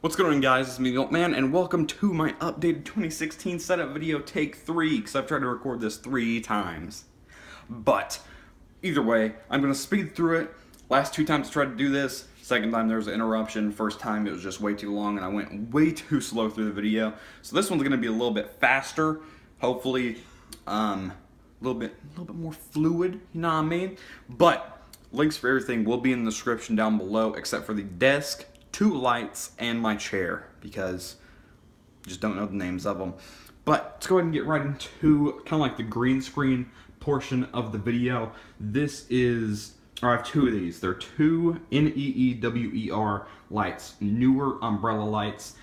What's going on, guys? It's me, the Old Man, and welcome to my updated 2016 setup video, take 3, because I've tried to record this 3 times. But, either way, I'm going to speed through it. Last 2 times I tried to do this, second time there was an interruption, first time it was just way too long and I went way too slow through the video. So this one's going to be a little bit faster, hopefully a little bit more fluid, you know what I mean? But, links for everything will be in the description down below, except for the desk, 2 lights, and my chair, because I just don't know the names of them. But let's go ahead and get right into kind of like the green screen portion of the video. This is, or I have 2 of these. They're 2 NEEWER lights, newer umbrella lights.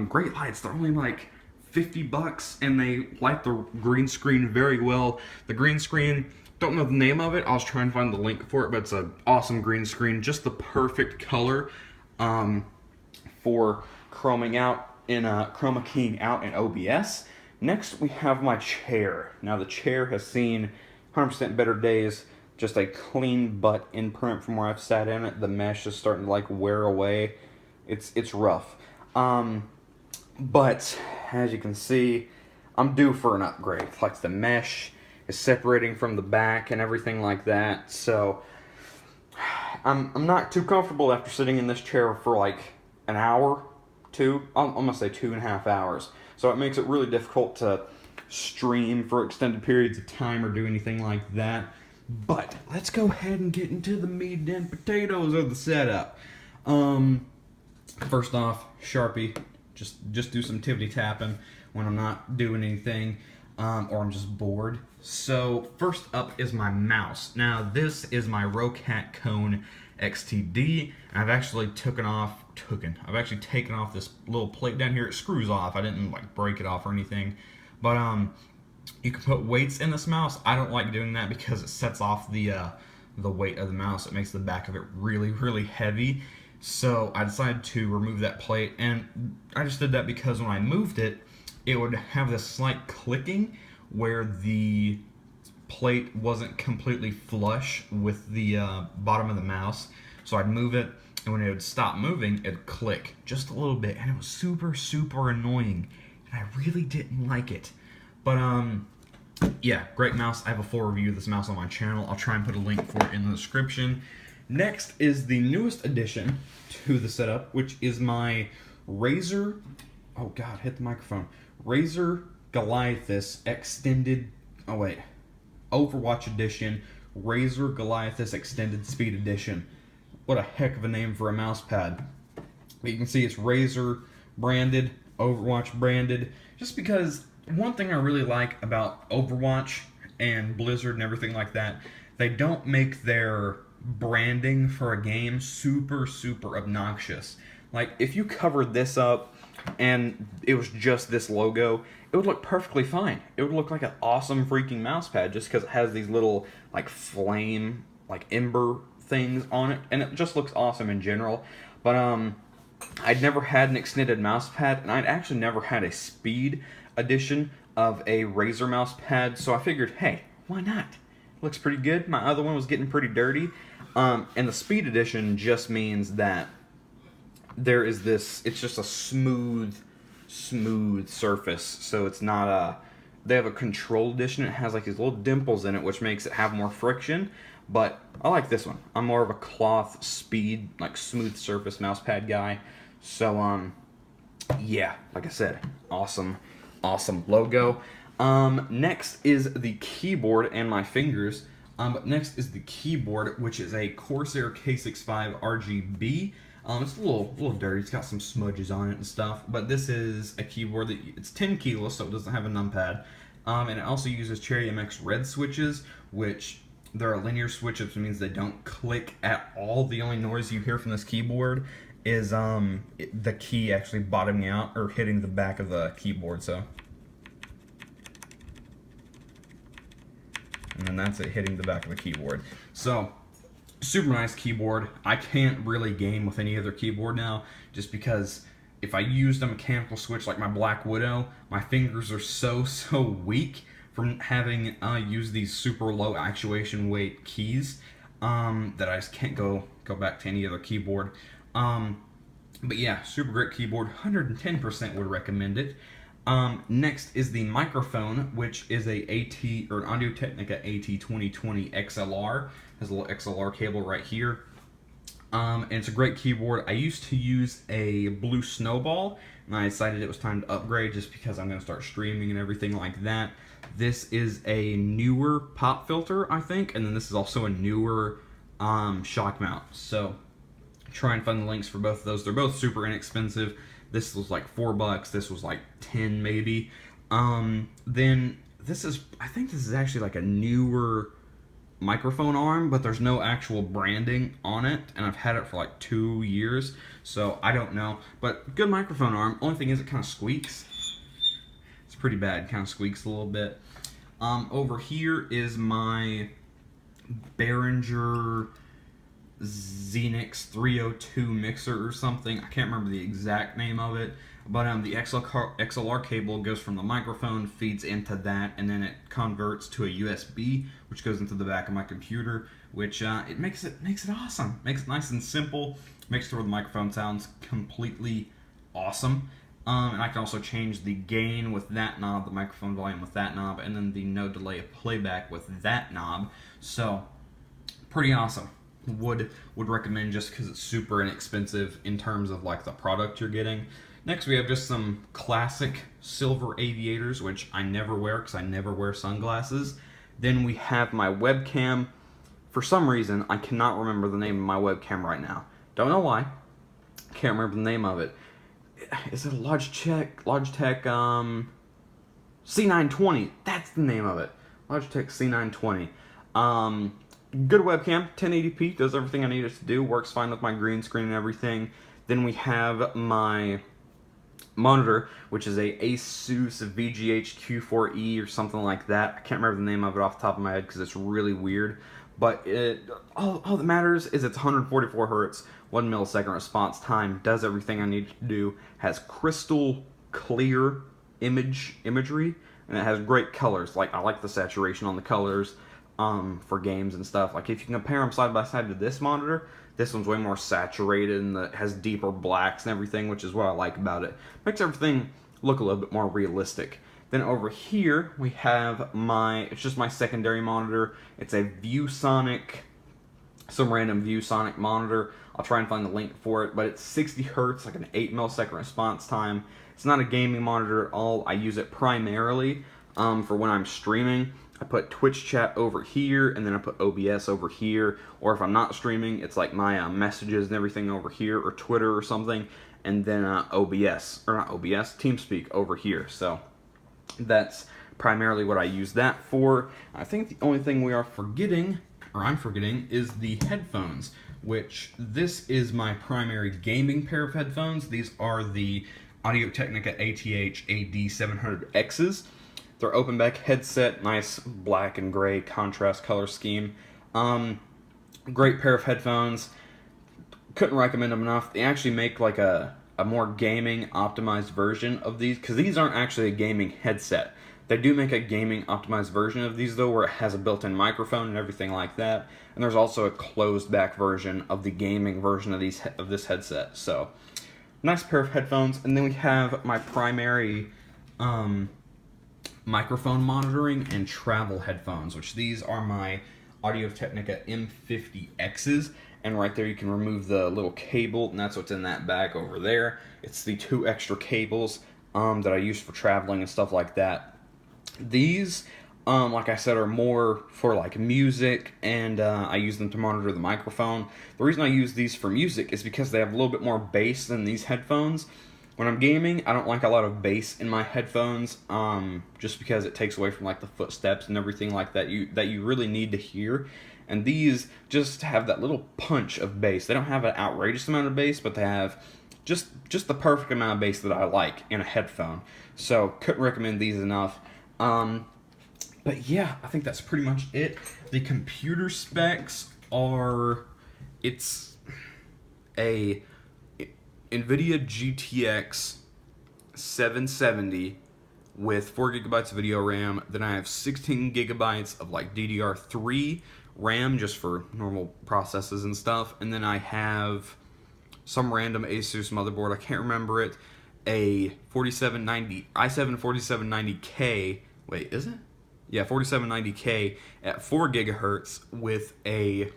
Great lights. They're only like 50 bucks, and they light the green screen very well. The green screen, don't know the name of it. I was trying to find the link for it, but it's an awesome green screen. Just the perfect color for chroming out in chroma keying out in OBS. Next, we have my chair. Now, the chair has seen 100% better days. Just a clean butt imprint from where I've sat in it. The mesh is starting to like wear away. It's rough. But as you can see, I'm due for an upgrade. Like, the mesh is separating from the back and everything like that. So I'm not too comfortable after sitting in this chair for like an hour, 2. I'm gonna say 2.5 hours. So it makes it really difficult to stream for extended periods of time or do anything like that. But let's go ahead and get into the meat and potatoes of the setup. First off, Sharpie. Just do some tippity tapping when I'm not doing anything, or I'm just bored. So first up is my mouse. Now this is my Roccat Kone XTD. And I've actually taken off this little plate down here. It screws off. I didn't like break it off or anything. But you can put weights in this mouse. I don't like doing that because it sets off the weight of the mouse. It makes the back of it really, really heavy. So I decided to remove that plate, and I just did that because when I moved it, it would have this slight clicking where the plate wasn't completely flush with the bottom of the mouse. So I'd move it, and when it would stop moving, it'd click just a little bit, and it was super, super annoying, and I really didn't like it. But yeah, great mouse. I have a full review of this mouse on my channel. I'll try and put a link for it in the description. Next is the newest addition to the setup, which is my Razer, oh god, hit the microphone, Razer Goliathus Extended, Overwatch Edition, Razer Goliathus Extended Speed Edition. What a heck of a name for a mouse pad. But you can see it's Razer branded, Overwatch branded, just because one thing I really like about Overwatch and Blizzard and everything like that, they don't make their branding for a game super, super obnoxious. Like, if you covered this up and it was just this logo, it would look perfectly fine. It would look like an awesome freaking mouse pad just because it has these little, like, flame, like, ember things on it, and it just looks awesome in general. But, I'd never had an extended mouse pad, and I'd actually never had a speed edition of a Razer mouse pad, so I figured, hey, why not? Looks pretty good. My other one was getting pretty dirty. And the speed edition just means that there is this, it's just a smooth surface. So it's not a, they have a control edition. It has like these little dimples in it, which makes it have more friction. But I like this one. I'm more of a cloth speed, like smooth surface mouse pad guy. So, yeah, like I said, awesome logo. Next is the keyboard and my fingers. But next is the keyboard, which is a Corsair K65 RGB. It's a little dirty. It's got some smudges on it and stuff. But this is a keyboard that it's 10 keyless, so it doesn't have a numpad. And it also uses Cherry MX red switches, which they're a linear switch, which means they don't click at all. The only noise you hear from this keyboard is the key actually bottoming out or hitting the back of the keyboard. So. And then that's it hitting the back of the keyboard. So, super nice keyboard. I can't really game with any other keyboard now, just because if I used a mechanical switch like my Black Widow, my fingers are so weak from having used these super low actuation weight keys that I just can't go back to any other keyboard. But yeah, super great keyboard, 110% would recommend it. Next is the microphone, which is a AT or an Audio Technica AT2020 XLR. Has a little XLR cable right here. And it's a great keyboard. I used to use a Blue Snowball, and I decided it was time to upgrade just because I'm going to start streaming and everything like that. This is a newer pop filter, I think, and then this is also a newer shock mount. So try and find the links for both of those. They're both super inexpensive. This was like $4. This was like 10 maybe. Then this is, I think this is actually like a newer microphone arm, but there's no actual branding on it, and I've had it for like 2 years, so I don't know. But good microphone arm. Only thing is it kind of squeaks. It's pretty bad. Kind of squeaks a little bit. Over here is my Behringer Xenix 302 mixer or something. I can't remember the exact name of it, but the XLR cable goes from the microphone, feeds into that, and then it converts to a USB, which goes into the back of my computer, which it makes it awesome. Makes it nice and simple. Makes it where the microphone sounds completely awesome. And I can also change the gain with that knob, the microphone volume with that knob, and then the no delay playback with that knob. So pretty awesome. Would recommend just because it's super inexpensive in terms of like the product you're getting. Next we have just some classic silver aviators, which I never wear because I never wear sunglasses. Then we have my webcam. For some reason, I cannot remember the name of my webcam right now. Don't know why. Can't remember the name of it. Is it a Logitech C920? That's the name of it. Logitech C920. Good webcam, 1080p, does everything I need it to do, works fine with my green screen and everything. Then we have my monitor, which is a Asus VGH Q4E or something like that. I can't remember the name of it off the top of my head because it's really weird. But all that matters is it's 144 hertz, 1 millisecond response time, does everything I need it to do, has crystal clear imagery, and it has great colors. Like, I like the saturation on the colors. For games and stuff. Like, if you compare them side by side to this monitor, this one's way more saturated and it has deeper blacks and everything, which is what I like about it. Makes everything look a little bit more realistic. Then over here we have it's just my secondary monitor. It's a ViewSonic, some random ViewSonic monitor. I'll try and find the link for it, but it's 60 hertz, like an 8 millisecond response time. It's not a gaming monitor at all. I use it primarily for when I'm streaming. I put Twitch chat over here, and then I put OBS over here, or if I'm not streaming, it's like my messages and everything over here, or Twitter or something, and then TeamSpeak over here. So that's primarily what I use that for. I think the only thing we are forgetting, or I'm forgetting, is the headphones, which this is my primary gaming pair of headphones. These are the Audio Technica ATH AD700Xs. They're open back headset, nice black and gray contrast color scheme. Great pair of headphones. Couldn't recommend them enough. They actually make like a more gaming optimized version of these, because these aren't actually a gaming headset. They do make a gaming optimized version of these though, where it has a built-in microphone and everything like that. And there's also a closed back version of the gaming version of this headset. So nice pair of headphones. And then we have my primary microphone monitoring and travel headphones, which these are my Audio Technica M50Xs, and right there you can remove the little cable, and that's what's in that bag over there. It's the 2 extra cables that I use for traveling and stuff like that. These, like I said, are more for like music, and I use them to monitor the microphone. The reason I use these for music is because they have a little bit more bass than these headphones. When I'm gaming, I don't like a lot of bass in my headphones, just because it takes away from like the footsteps and everything like that you really need to hear. And these just have that little punch of bass. They don't have an outrageous amount of bass, but they have just the perfect amount of bass that I like in a headphone. So couldn't recommend these enough. But yeah, I think that's pretty much it. The computer specs are, it's a NVIDIA GTX 770 with 4 gigabytes of video RAM. Then I have 16 gigabytes of like DDR3 RAM just for normal processes and stuff. And then I have some random Asus motherboard. I can't remember it. A 4790 i7 4790K. Wait, is it? Yeah, 4790K at 4 gigahertz with a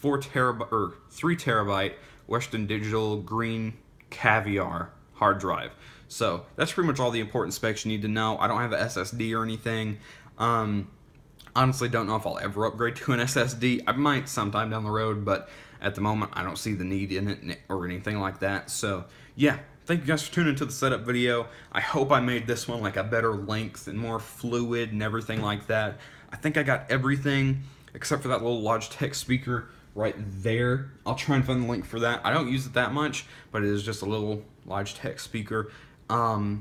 3 terabyte Western Digital Green Caviar hard drive. So that's pretty much all the important specs you need to know. I don't have an SSD or anything. Honestly, don't know if I'll ever upgrade to an SSD. I might sometime down the road, but at the moment, I don't see the need in it or anything like that. So yeah, thank you guys for tuning into the setup video. I hope I made this one like a better length and more fluid and everything like that. I think I got everything except for that little Logitech speaker right there. I'll try and find the link for that. I don't use it that much, but it is just a little Logitech speaker. Yeah,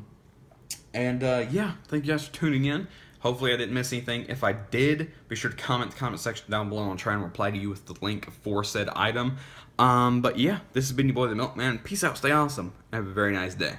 thank you guys for tuning in. Hopefully I didn't miss anything. If I did, be sure to comment in the comment section down below and I'll try and reply to you with the link for said item. But yeah, this has been your boy the Milkman. Peace out, stay awesome, and have a very nice day.